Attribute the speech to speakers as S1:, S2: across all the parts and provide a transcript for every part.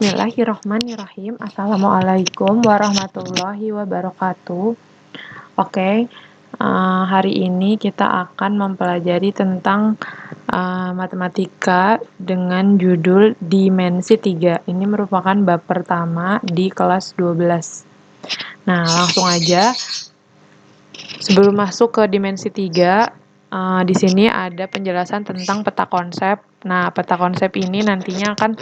S1: Bismillahirrahmanirrahim. Assalamualaikum warahmatullahi wabarakatuh. Oke, hari ini kita akan mempelajari tentang matematika dengan judul Dimensi 3. Ini merupakan bab pertama di kelas 12. Nah, langsung aja. Sebelum masuk ke Dimensi 3, di sini ada penjelasan tentang peta konsep. Nah, peta konsep ini nantinya akan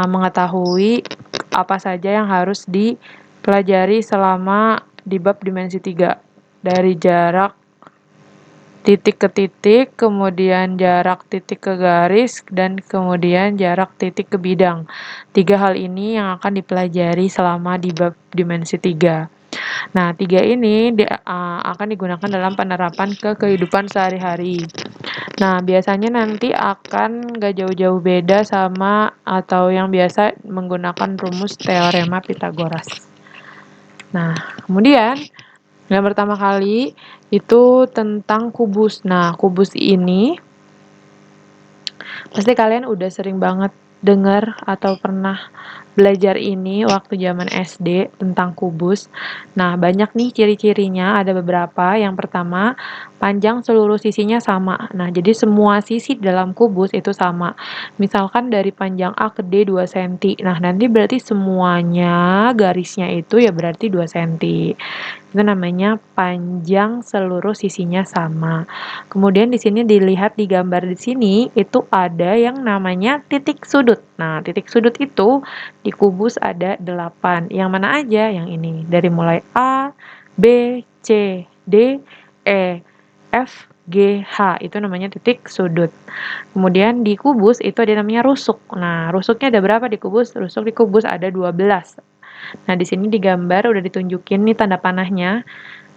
S1: mengetahui apa saja yang harus dipelajari selama di bab Dimensi 3. Dari jarak titik ke titik, kemudian jarak titik ke garis, dan kemudian jarak titik ke bidang. 3 hal ini yang akan dipelajari selama di bab Dimensi 3. Nah, 3 ini akan digunakan dalam penerapan ke kehidupan sehari-hari. Nah, biasanya nanti akan gak jauh-jauh beda sama atau yang biasa menggunakan rumus teorema Pythagoras. Nah, kemudian yang pertama kali itu tentang kubus. Nah, kubus ini pasti kalian udah sering banget dengar atau pernah belajar ini waktu zaman SD tentang kubus. Nah, banyak nih ciri-cirinya, ada beberapa. Yang pertama, panjang seluruh sisinya sama. Nah, jadi semua sisi dalam kubus itu sama. Misalkan dari panjang A ke D 2 cm. Nah, nanti berarti semuanya garisnya itu ya berarti 2 cm. Itu namanya panjang seluruh sisinya sama. Kemudian di sini dilihat di gambar di sini itu ada yang namanya titik sudut. Nah, titik sudut itu di kubus ada 8. Yang mana aja? Yang ini. Dari mulai A, B, C, D, E, F, G, H. Itu namanya titik sudut. Kemudian di kubus itu ada namanya rusuk. Nah, rusuknya ada berapa di kubus? Rusuk di kubus ada 12. Nah, di sini di gambar udah ditunjukin nih tanda panahnya.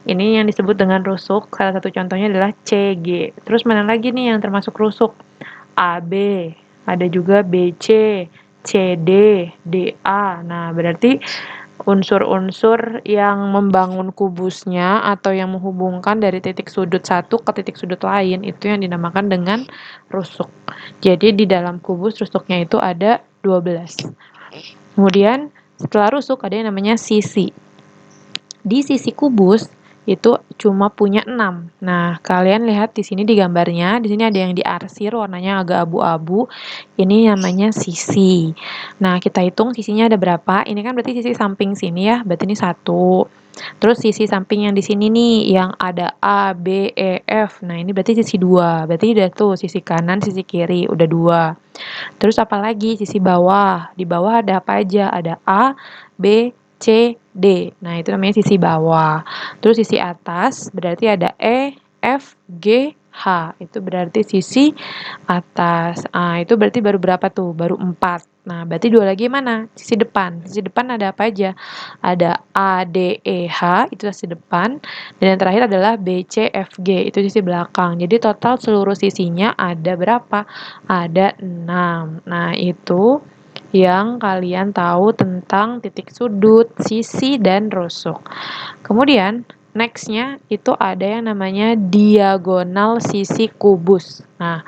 S1: Ini yang disebut dengan rusuk. Salah satu contohnya adalah CG. Terus mana lagi nih yang termasuk rusuk? AB. Ada juga BC, CD, DA. Nah, berarti unsur-unsur yang membangun kubusnya atau yang menghubungkan dari titik sudut satu ke titik sudut lain itu yang dinamakan dengan rusuk. Jadi di dalam kubus rusuknya itu ada 12. Kemudian setelah rusuk ada yang namanya sisi. Di sisi kubus itu cuma punya 6. Nah, kalian lihat di sini di gambarnya, di sini ada yang diarsir warnanya agak abu-abu. Ini namanya sisi. Nah, kita hitung sisinya ada berapa. Ini kan berarti sisi samping sini ya, berarti ini 1. Terus sisi samping yang di sini nih, yang ada A, B, E, F. Nah, ini berarti sisi 2. Berarti udah tuh sisi kanan, sisi kiri, udah 2. Terus apa lagi? Sisi bawah. Di bawah ada apa aja? Ada A, B, C, D. Nah, itu namanya sisi bawah. Terus sisi atas berarti ada E, F, G, H. Itu berarti sisi atas. Itu berarti baru berapa tuh? Baru 4. Nah, berarti 2 lagi mana? Sisi depan. Sisi depan ada apa aja? Ada A, D, E, H, itu sisi depan. Dan yang terakhir adalah B, C, F, G, itu sisi belakang. Jadi total seluruh sisinya ada berapa? Ada 6. Nah, itu yang kalian tahu tentang titik sudut, sisi, dan rusuk. Kemudian, next-nya itu ada yang namanya diagonal sisi kubus. Nah,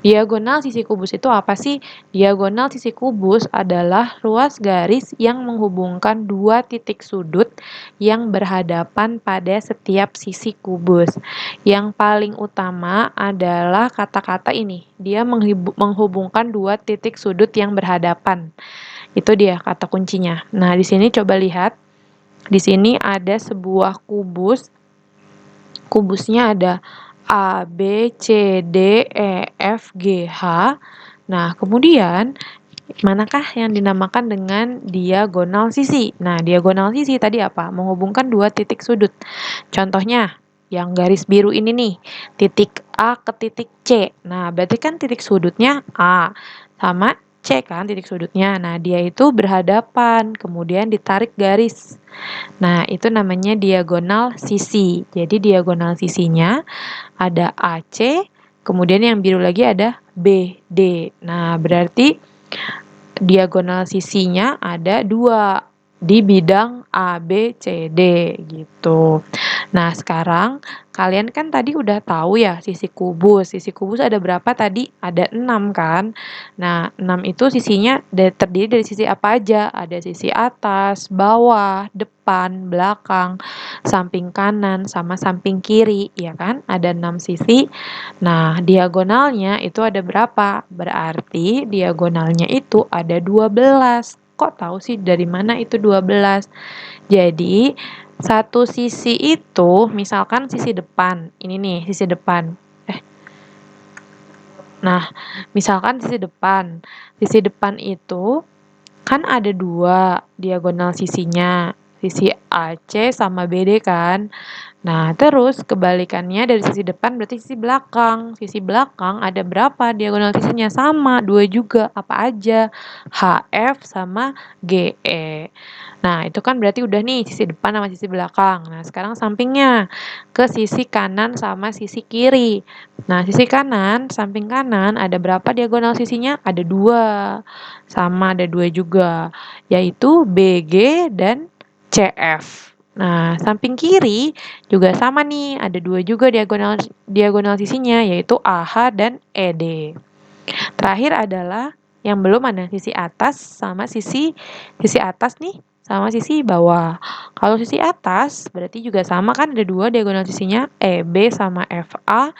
S1: diagonal sisi kubus itu apa sih? Diagonal sisi kubus adalah ruas garis yang menghubungkan dua titik sudut yang berhadapan pada setiap sisi kubus. Yang paling utama adalah kata-kata ini. Dia menghubungkan dua titik sudut yang berhadapan. Itu dia kata kuncinya. Nah, di sini coba lihat. Di sini ada sebuah kubus. Kubusnya ada A, B, C, D, E, F, G, H. Nah, kemudian manakah yang dinamakan dengan diagonal sisi? Nah, diagonal sisi tadi apa? Menghubungkan dua titik sudut. Contohnya, yang garis biru ini nih, titik A ke titik C. Nah, berarti kan titik sudutnya A sama C kan titik sudutnya. Nah, dia itu berhadapan, kemudian ditarik garis. Nah, itu namanya diagonal sisi. Jadi diagonal sisinya ada AC, kemudian yang biru lagi ada BD. Nah, berarti diagonal sisinya ada 2 di bidang A, B, C, D gitu. Nah, sekarang kalian kan tadi udah tahu ya sisi kubus. Sisi kubus ada berapa tadi? Ada 6 kan? Nah, 6 itu sisinya terdiri dari sisi apa aja? Ada sisi atas, bawah, depan, belakang, samping kanan, sama samping kiri, ya kan? Ada 6 sisi. Nah, diagonalnya itu ada berapa? Berarti diagonalnya itu ada 12. Kok tahu sih dari mana itu 12? Jadi, satu sisi itu, misalkan sisi depan, ini nih sisi depan. Nah, misalkan sisi depan itu kan ada dua diagonal sisinya, sisi AC sama BD kan. Nah, terus kebalikannya dari sisi depan berarti sisi belakang. Sisi belakang ada berapa diagonal sisinya? Sama, dua juga. Apa aja? HF sama GE. Nah, itu kan berarti udah nih sisi depan sama sisi belakang. Nah, sekarang sampingnya ke sisi kanan sama sisi kiri. Nah, sisi kanan, samping kanan ada berapa diagonal sisinya? Ada dua. Sama ada dua juga, yaitu BG dan CF. Nah, samping kiri juga sama nih, ada dua juga diagonal diagonal sisinya, yaitu AH dan ED. Terakhir adalah yang belum ada sisi atas sama sisi atas nih sama sisi bawah. Kalau sisi atas berarti juga sama kan ada dua diagonal sisinya EB sama FA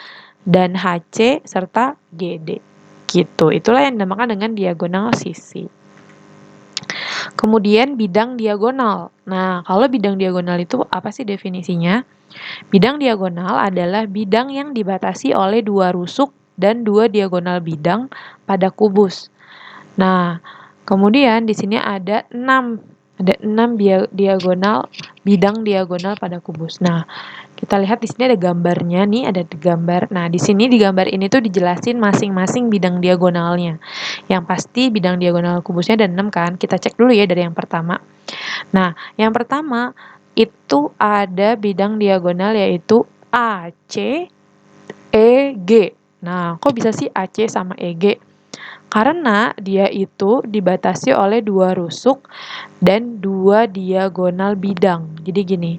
S1: dan HC serta GD. Gitu. Itulah yang dinamakan dengan diagonal sisi. Kemudian bidang diagonal. Nah, kalau bidang diagonal itu apa sih definisinya? Bidang diagonal adalah bidang yang dibatasi oleh dua rusuk dan dua diagonal bidang pada kubus. Nah, kemudian di sini ada 6 diagonal bidang diagonal pada kubus. Nah, kita lihat di sini ada gambarnya nih, ada gambar. Nah, di sini di gambar ini tuh dijelasin masing-masing bidang diagonalnya. Yang pasti bidang diagonal kubusnya ada 6 kan? Kita cek dulu ya dari yang pertama. Nah, yang pertama itu ada bidang diagonal yaitu AC, EG. Nah, kok bisa sih AC sama EG? Karena dia itu dibatasi oleh dua rusuk dan dua diagonal bidang. Jadi gini,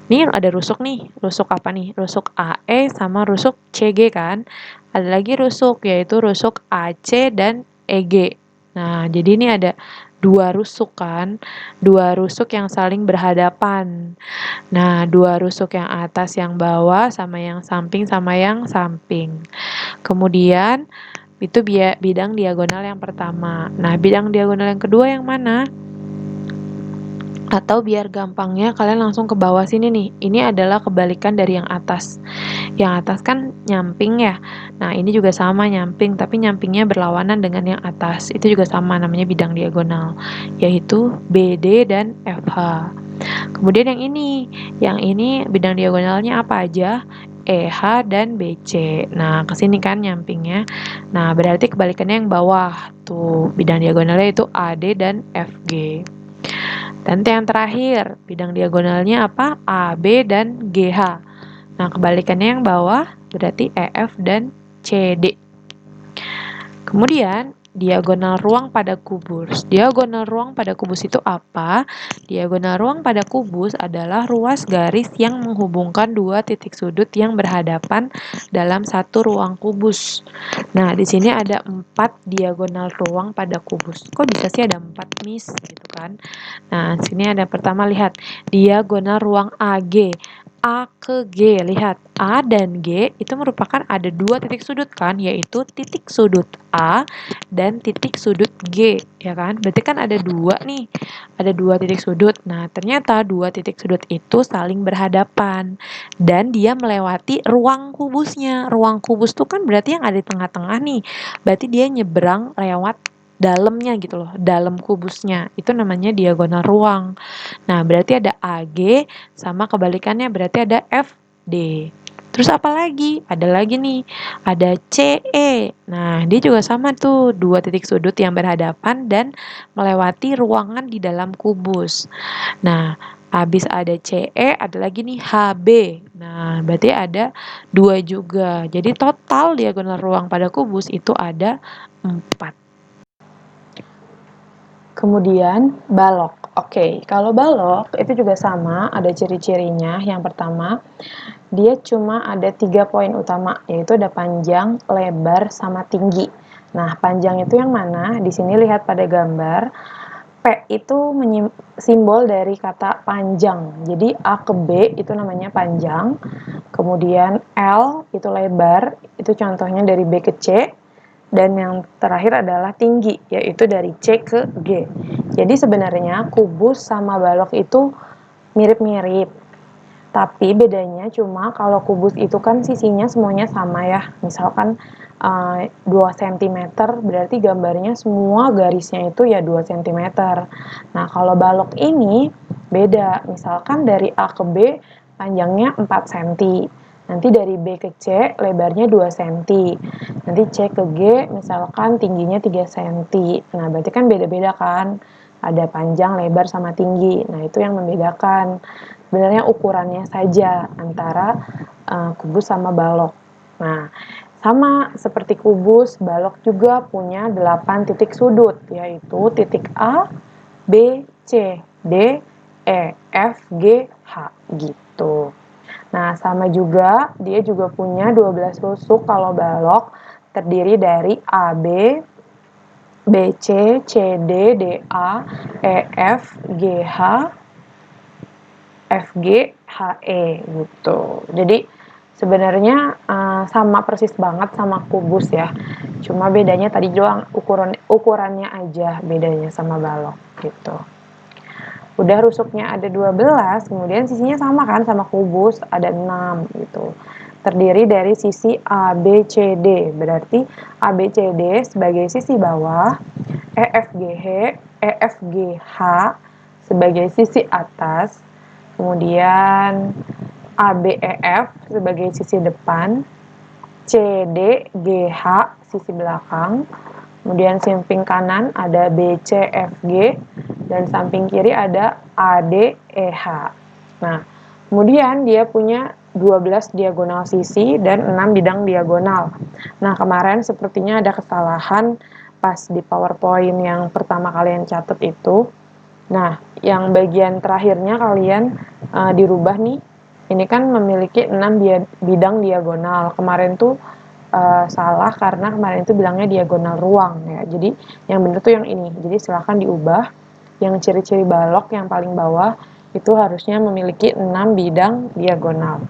S1: ini ada rusuk nih, rusuk apa nih? Rusuk AE sama rusuk CG kan? Ada lagi rusuk, yaitu rusuk AC dan EG. Nah, jadi ini ada dua rusuk kan? Dua rusuk yang saling berhadapan. Nah, dua rusuk yang atas, yang bawah, sama yang samping. Kemudian, itu bidang diagonal yang pertama. Nah, bidang diagonal yang kedua yang mana? Atau biar gampangnya kalian langsung ke bawah sini nih. Ini adalah kebalikan dari yang atas. Yang atas kan nyamping ya. Nah, ini juga sama nyamping, tapi nyampingnya berlawanan dengan yang atas. Itu juga sama namanya bidang diagonal, yaitu BD dan FH. Kemudian yang ini bidang diagonalnya apa aja? EH dan BC. Nah, kesini kan nyampingnya. Nah, berarti kebalikannya yang bawah. Tuh, bidang diagonalnya itu AD dan FG. Dan yang terakhir, bidang diagonalnya apa? AB dan GH. Nah, kebalikannya yang bawah berarti EF dan CD. Kemudian, diagonal ruang pada kubus. Diagonal ruang pada kubus itu apa? Diagonal ruang pada kubus adalah ruas garis yang menghubungkan dua titik sudut yang berhadapan dalam satu ruang kubus. Nah, di sini ada 4 diagonal ruang pada kubus. Kok bisa sih ada 4, Miss? Gitu kan. Nah, sini ada pertama, lihat diagonal ruang AG. A ke G, lihat A dan G itu merupakan ada dua titik sudut kan, yaitu titik sudut A dan titik sudut G, ya kan? Berarti kan ada dua nih, ada dua titik sudut. Nah, ternyata dua titik sudut itu saling berhadapan dan dia melewati ruang kubusnya. Ruang kubus tuh kan berarti yang ada di tengah-tengah nih, berarti dia nyebrang lewat dalamnya gitu loh, dalam kubusnya. Itu namanya diagonal ruang. Nah, berarti ada AG sama kebalikannya berarti ada FD. Terus apa lagi? Ada lagi nih, ada CE. Nah, dia juga sama tuh, dua titik sudut yang berhadapan dan melewati ruangan di dalam kubus. Nah, habis ada CE, ada lagi nih HB. Nah, berarti ada dua juga. Jadi total diagonal ruang pada kubus itu ada 4. Kemudian balok. Oke, kalau balok itu juga sama, ada ciri-cirinya. Yang pertama, dia cuma ada 3 poin utama, yaitu ada panjang, lebar, sama tinggi. Nah, panjang itu yang mana? Di sini lihat pada gambar, P itu simbol dari kata panjang. Jadi A ke B itu namanya panjang. Kemudian L itu lebar, itu contohnya dari B ke C. Dan yang terakhir adalah tinggi, yaitu dari C ke G. Jadi sebenarnya kubus sama balok itu mirip-mirip. Tapi bedanya cuma kalau kubus itu kan sisinya semuanya sama ya. Misalkan 2 cm berarti gambarnya semua garisnya itu ya 2 cm. Nah, kalau balok ini beda. Misalkan dari A ke B panjangnya 4 cm. Nanti dari B ke C lebarnya 2 cm. Nanti C ke G misalkan tingginya 3 cm. Nah, berarti kan beda-beda kan. Ada panjang, lebar, sama tinggi. Nah, itu yang membedakan. Sebenarnya ukurannya saja antara kubus sama balok. Nah, sama seperti kubus, balok juga punya 8 titik sudut, yaitu titik A, B, C, D, E, F, G, H, gitu. Nah, sama juga, dia juga punya 12 tusuk kalau balok, terdiri dari A, B, C, C, D, D, A, E, F, G, H, F, G, H, E, gitu. Jadi, sebenarnya sama persis banget sama kubus ya. Cuma bedanya tadi doang ukurannya aja bedanya sama balok gitu. Udah rusuknya ada 12, kemudian sisinya sama kan sama kubus, ada 6 gitu. Terdiri dari sisi A, B, C, D. Berarti A, B, C, D sebagai sisi bawah, E, F, G, H, E, F, G, H sebagai sisi atas, kemudian A, B, E, F sebagai sisi depan, C, D, G, H sisi belakang, kemudian samping kanan ada B, C, F, G, dan samping kiri ada A, D, E, H. Nah, kemudian dia punya 12 diagonal sisi dan 6 bidang diagonal. Nah, kemarin sepertinya ada kesalahan pas di PowerPoint yang pertama kalian catat itu. Nah, yang bagian terakhirnya kalian dirubah nih. Ini kan memiliki 6 bidang diagonal. Kemarin tuh salah karena kemarin itu bilangnya diagonal ruang ya. Jadi yang benar tuh yang ini. Jadi silahkan diubah. Yang ciri-ciri balok yang paling bawah itu harusnya memiliki 6 bidang diagonal.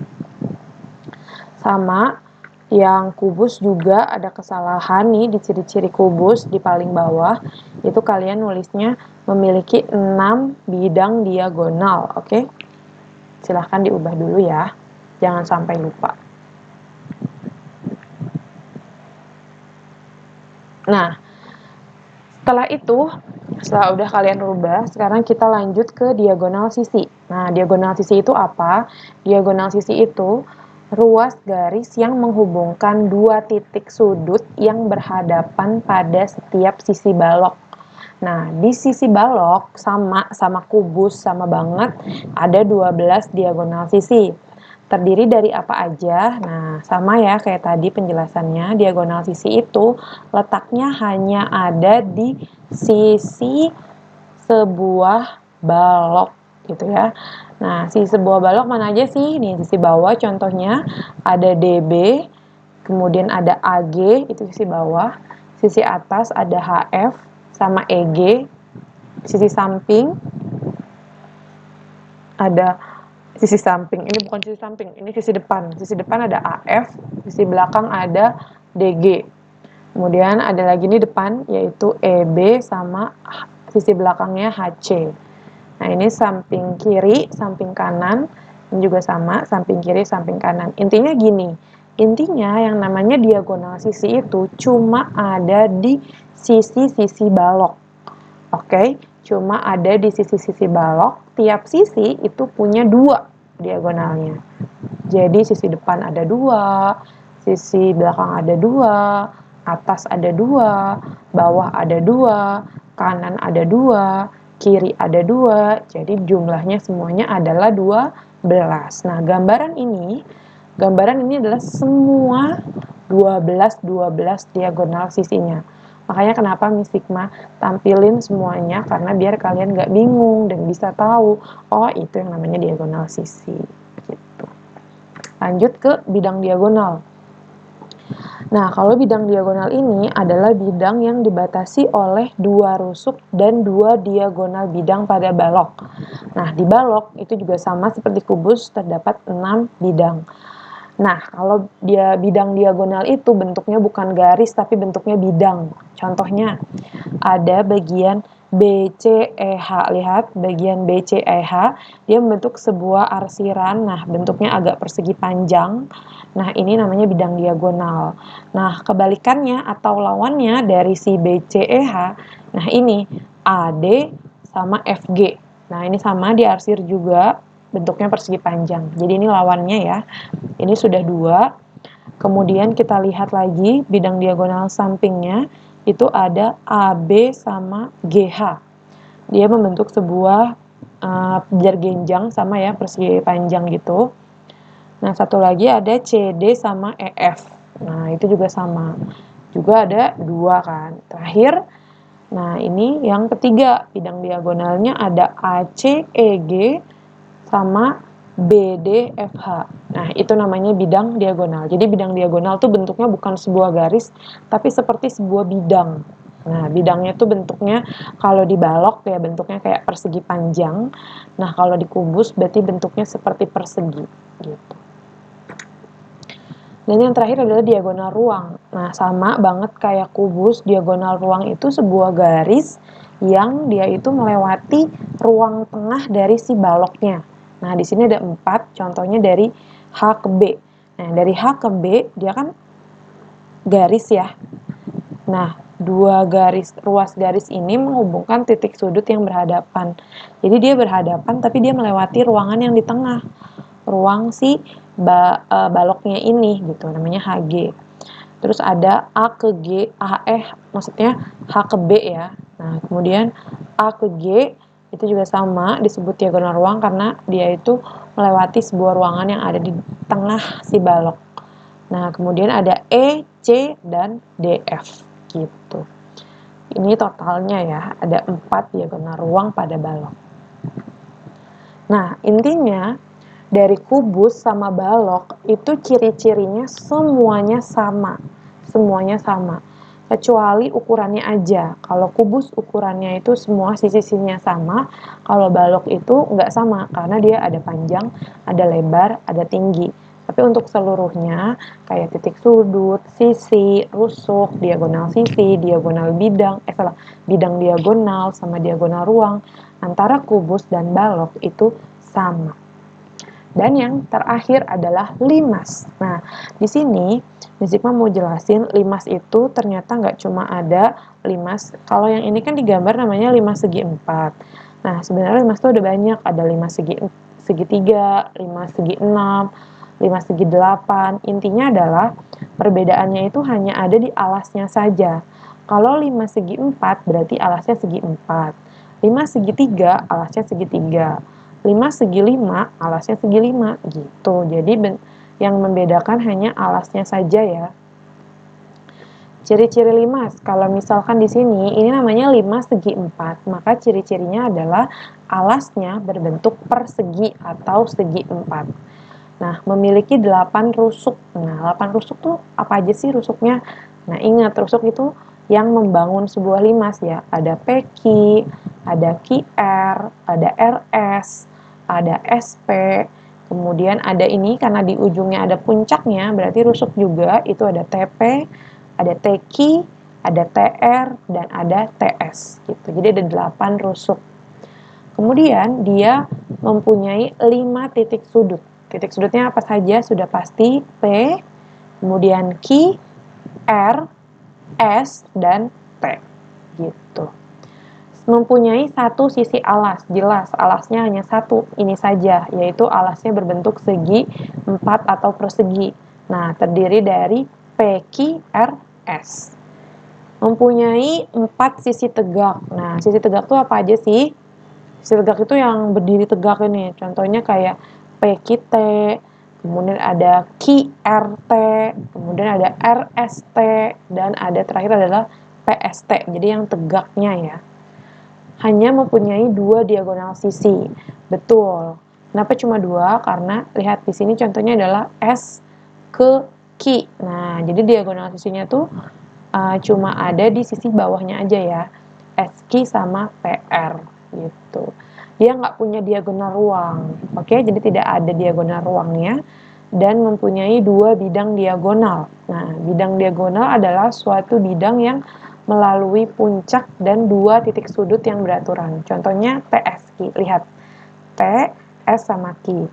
S1: Sama yang kubus juga ada kesalahan nih di ciri-ciri kubus di paling bawah. Itu kalian nulisnya memiliki 6 bidang diagonal, oke? Silahkan diubah dulu ya. Jangan sampai lupa. Nah, setelah udah kalian rubah, sekarang kita lanjut ke diagonal sisi. Nah, diagonal sisi itu apa? Diagonal sisi itu ruas garis yang menghubungkan dua titik sudut yang berhadapan pada setiap sisi balok. Nah, di sisi balok sama kubus sama banget ada 12 diagonal sisi. Terdiri dari apa aja? Nah, sama ya kayak tadi penjelasannya, diagonal sisi itu letaknya hanya ada di sisi sebuah balok gitu ya. Nah, sisi sebuah balok mana aja sih? Nih, sisi bawah contohnya ada DB, kemudian ada AG, itu sisi bawah. Sisi atas ada HF sama EG. Sisi samping ada sisi samping, ini bukan sisi samping, ini sisi depan. Sisi depan ada AF, sisi belakang ada DG. Kemudian ada lagi nih depan yaitu EB sama sisi belakangnya HC. Nah, ini samping kiri, samping kanan, ini juga sama, samping kiri, samping kanan. Intinya gini, intinya yang namanya diagonal sisi itu cuma ada di sisi-sisi balok. Oke, cuma ada di sisi-sisi balok, tiap sisi itu punya dua diagonalnya. Jadi sisi depan ada dua, sisi belakang ada dua, atas ada dua, bawah ada dua, kanan ada dua, kiri ada dua. Jadi jumlahnya semuanya adalah 12. Nah, gambaran ini adalah semua 12 diagonal sisinya. Makanya kenapa Miss Sigma tampilin semuanya, karena biar kalian nggak bingung dan bisa tahu, oh itu yang namanya diagonal sisi. Gitu. Lanjut ke bidang diagonal. Nah, kalau bidang diagonal ini adalah bidang yang dibatasi oleh 2 rusuk dan 2 diagonal bidang pada balok. Nah, di balok itu juga sama seperti kubus, terdapat 6 bidang. Nah, kalau dia bidang diagonal itu bentuknya bukan garis tapi bentuknya bidang. Contohnya, ada bagian BCEH. Lihat, bagian BCEH, dia membentuk sebuah arsiran. Nah, bentuknya agak persegi panjang. Nah, ini namanya bidang diagonal. Nah, kebalikannya atau lawannya dari si BCEH, nah ini AD sama FG. Nah, ini sama diarsir juga, bentuknya persegi panjang. Jadi ini lawannya ya. Ini sudah 2. Kemudian kita lihat lagi bidang diagonal sampingnya, itu ada AB sama GH. Dia membentuk sebuah bergenjang sama ya, persegi panjang gitu. Nah, satu lagi ada CD sama EF. Nah, itu juga sama. Juga ada 2 kan. Terakhir, nah ini yang ketiga, bidang diagonalnya ada ACEG sama BDFH. Nah, itu namanya bidang diagonal. Jadi bidang diagonal tuh bentuknya bukan sebuah garis, tapi seperti sebuah bidang. Nah, bidangnya tuh bentuknya kalau di balok ya bentuknya kayak persegi panjang. Nah, kalau di kubus berarti bentuknya seperti persegi gitu. Dan yang terakhir adalah diagonal ruang. Nah, sama banget kayak kubus, diagonal ruang itu sebuah garis yang dia itu melewati ruang tengah dari si baloknya. Nah, di sini ada 4, contohnya dari H ke B. Nah, dari H ke B, dia kan garis ya. Nah, ruas garis ini menghubungkan titik sudut yang berhadapan. Jadi dia berhadapan, tapi dia melewati ruangan yang di tengah. Ruang si baloknya ini gitu, namanya HG. Terus ada A ke G, maksudnya H ke B ya. Nah, kemudian A ke G itu juga sama disebut diagonal ruang karena dia itu melewati sebuah ruangan yang ada di tengah si balok. Nah, kemudian ada E, C, dan DF gitu. Ini totalnya ya, ada 4 diagonal ruang pada balok. Nah, intinya dari kubus sama balok itu ciri-cirinya semuanya sama. Semuanya sama. Kecuali ukurannya aja. Kalau kubus ukurannya itu semua sisi-sisinya sama. Kalau balok itu nggak sama karena dia ada panjang, ada lebar, ada tinggi. Tapi untuk seluruhnya kayak titik sudut, sisi, rusuk, diagonal sisi, diagonal bidang diagonal sama diagonal ruang antara kubus dan balok itu sama. Dan yang terakhir adalah limas. Nah, di sini Miss Sigma mau jelasin limas itu ternyata nggak cuma ada limas. Kalau yang ini kan digambar namanya limas segi 4. Nah, sebenarnya limas itu ada banyak. Ada limas segitiga, limas segi 6, limas segi 8. Intinya adalah perbedaannya itu hanya ada di alasnya saja. Kalau limas segi 4 berarti alasnya segi 4. Limas segitiga alasnya segitiga. 5 segi 5, alasnya segi 5 gitu. Jadi yang membedakan hanya alasnya saja ya. Ciri-ciri limas, kalau misalkan di sini ini namanya limas segi 4, maka ciri-cirinya adalah alasnya berbentuk persegi atau segi 4. Nah, memiliki 8 rusuk. Nah, 8 rusuk tuh apa aja sih rusuknya? Nah, ingat rusuk itu yang membangun sebuah limas ya. Ada PQ, ada QR, ada RS, ada SP, kemudian ada ini karena di ujungnya ada puncaknya, berarti rusuk juga, itu ada TP, ada TQ, ada TR, dan ada TS gitu. Jadi ada 8 rusuk. Kemudian dia mempunyai 5 titik sudut. Titik sudutnya apa saja sudah pasti P, kemudian Q, R, S, dan T gitu. Mempunyai satu sisi alas, jelas alasnya hanya satu, ini saja, yaitu alasnya berbentuk segi 4 atau persegi. Nah, terdiri dari P, Q, R, S. Mempunyai 4 sisi tegak. Nah, sisi tegak itu apa aja sih? Sisi tegak itu yang berdiri tegak ini. Contohnya kayak PQT, kemudian ada QRT, kemudian ada RST, dan ada terakhir adalah PST, jadi yang tegaknya ya. Hanya mempunyai 2 diagonal sisi. Betul. Kenapa cuma 2? Karena lihat di sini contohnya adalah S ke Q. Nah, jadi diagonal sisinya tuh cuma ada di sisi bawahnya aja ya. SQ sama PR gitu. Dia nggak punya diagonal ruang. Oke, jadi tidak ada diagonal ruangnya dan mempunyai 2 bidang diagonal. Nah, bidang diagonal adalah suatu bidang yang melalui puncak dan 2 titik sudut yang beraturan. Contohnya PSQ. Lihat, T, S sama Q.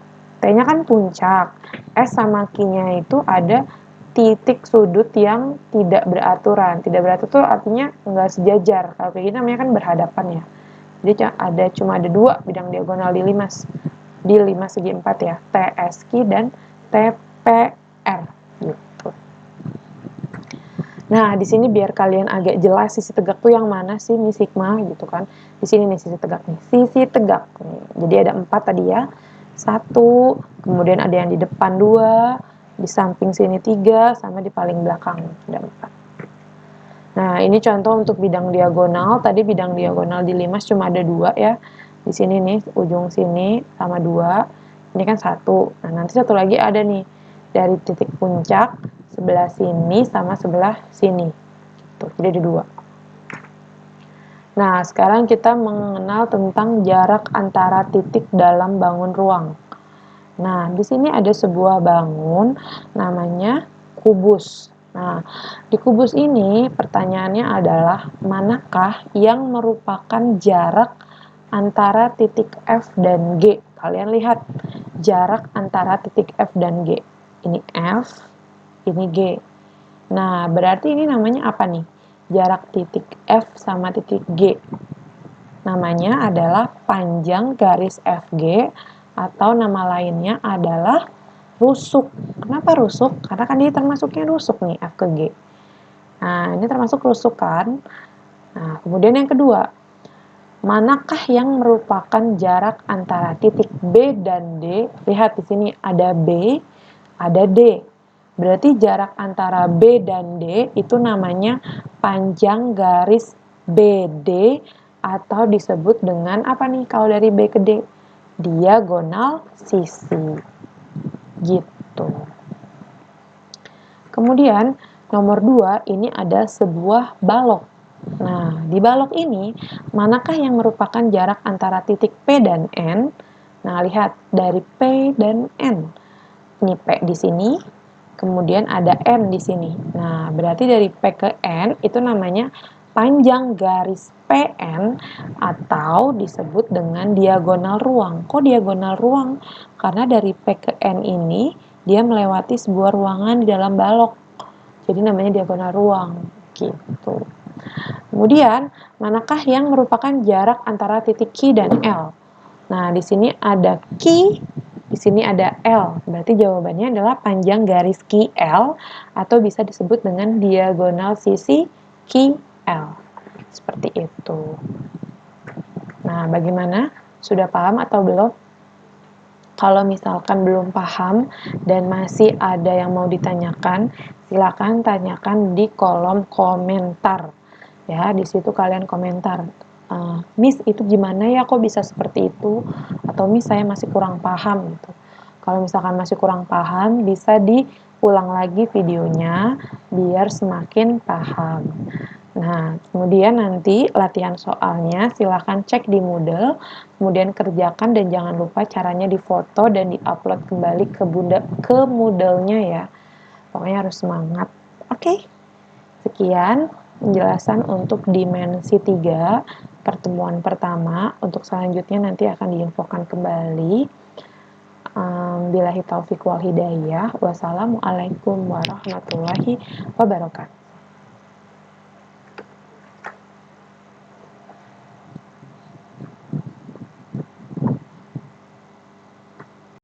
S1: T-nya kan puncak, S sama Q-nya itu ada titik sudut yang tidak beraturan. Tidak beraturan itu artinya nggak sejajar. Kalau kayak gini namanya kan berhadapan ya. Jadi cuma ada 2 bidang diagonal di limas. Di limas segi 4 ya. TSQ dan TPR gitu. Nah, di sini biar kalian agak jelas sisi tegak tuh yang mana sih nih sigma gitu kan. Di sini nih sisi tegak nih. Sisi tegak nih. Jadi ada 4 tadi ya. 1, kemudian ada yang di depan 2, di samping sini 3, sama di paling belakang ada 4. Nah, ini contoh untuk bidang diagonal. Tadi bidang diagonal di limas cuma ada 2 ya. Di sini nih, ujung sini sama 2. Ini kan 1. Nah, nanti satu lagi ada nih. Dari titik puncak, sebelah sini sama sebelah sini. Tuh, jadi ada 2. Nah, sekarang kita mengenal tentang jarak antara titik dalam bangun ruang. Nah, di sini ada sebuah bangun namanya kubus. Nah, di kubus ini pertanyaannya adalah manakah yang merupakan jarak antara titik F dan G? Kalian lihat jarak antara titik F dan G. Ini F, ini G. Nah, berarti ini namanya apa nih? Jarak titik F sama titik G. Namanya adalah panjang garis FG atau nama lainnya adalah rusuk. Kenapa rusuk? Karena kan dia termasuknya rusuk nih, F ke G. Nah, ini termasuk rusuk kan? Nah, kemudian yang kedua, manakah yang merupakan jarak antara titik B dan D? Lihat di sini ada B, ada D. Berarti jarak antara B dan D itu namanya panjang garis BD atau disebut dengan apa nih kalau dari B ke D? Diagonal sisi. Gitu. Kemudian nomor 2 ini ada sebuah balok. Nah, di balok ini manakah yang merupakan jarak antara titik P dan N? Nah, lihat dari P dan N. Ini P di sini, kemudian ada N di sini. Nah, berarti dari P ke N itu namanya panjang garis PN atau disebut dengan diagonal ruang. Kok diagonal ruang? Karena dari P ke N ini dia melewati sebuah ruangan di dalam balok. Jadi namanya diagonal ruang gitu. Kemudian, manakah yang merupakan jarak antara titik Q dan L? Nah, di sini ada Q, di sini ada L. Berarti jawabannya adalah panjang garis QL atau bisa disebut dengan diagonal sisi QL. Seperti itu. Nah, bagaimana? Sudah paham atau belum? Kalau misalkan belum paham dan masih ada yang mau ditanyakan, silakan tanyakan di kolom komentar. Ya, di situ kalian komentar. Miss, itu gimana ya, kok bisa seperti itu? Atau Miss, saya masih kurang paham gitu. Kalau misalkan masih kurang paham, bisa diulang lagi videonya biar semakin paham. Nah, kemudian nanti latihan soalnya silahkan cek di Moodle, kemudian kerjakan dan jangan lupa caranya difoto dan diupload kembali ke Moodle-nya ya. Pokoknya harus semangat. Oke, sekian penjelasan untuk dimensi 3 pertemuan pertama. Untuk selanjutnya nanti akan diinfokan kembali. Billahi taufiq wal hidayah. Wassalamualaikum warahmatullahi wabarakatuh.